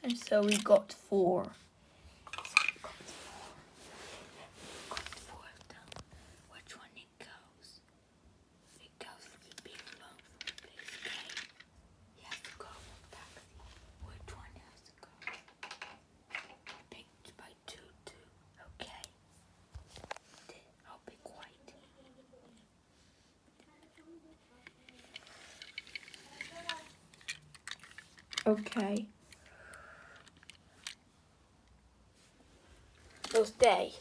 And so we got 4. Four of them. Which one it goes? It goes for the big lump for the big scale. He has to go with taxi. Which one has to go? Picked by 2, 2. Okay. I'll be quiet. Okay. So stay.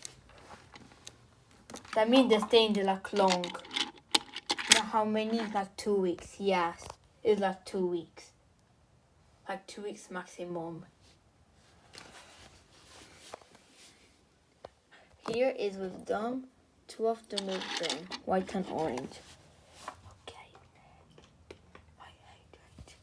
That means they're staying there like long. You know how many? Like 2 weeks. Yes. It's like 2 weeks. Like 2 weeks maximum. Here is with them. 2 of them with them. White and orange. Okay. I hydrate.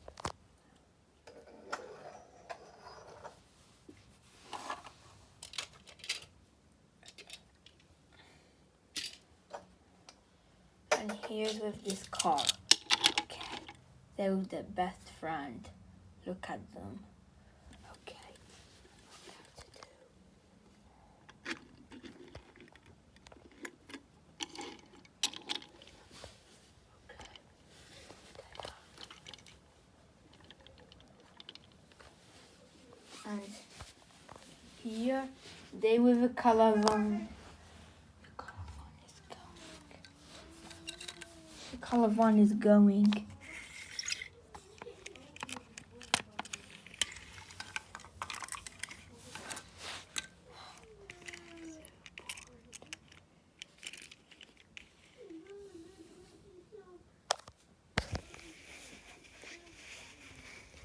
And here's with this car. Okay. They're the best friend. Look at them. Okay. What to do? And here they with the color one. The color one is going.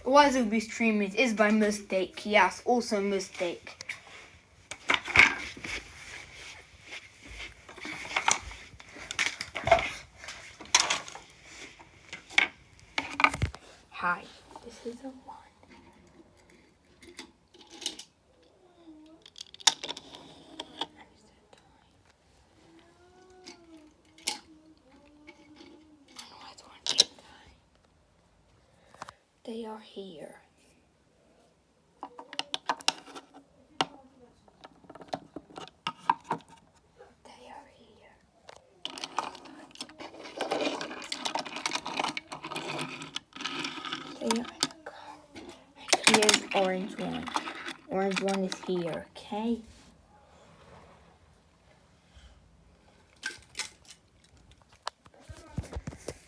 Why will be streaming? It's by mistake. Yes, also mistake. Hi, this is a 1. They are here. They are here. They are in the car. Here's orange one. Orange one is here, okay?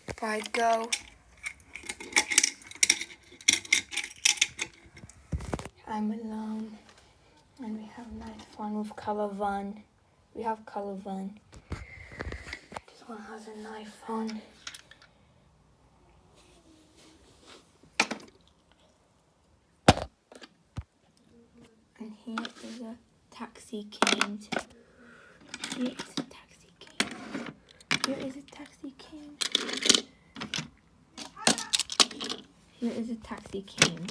If I go, I'm alone, and we have nice fun with color one. We have color one. This one has a nice fun. And here is a taxi cane. Here is a taxi cane. Here is a taxi cane. Here is a taxi cane.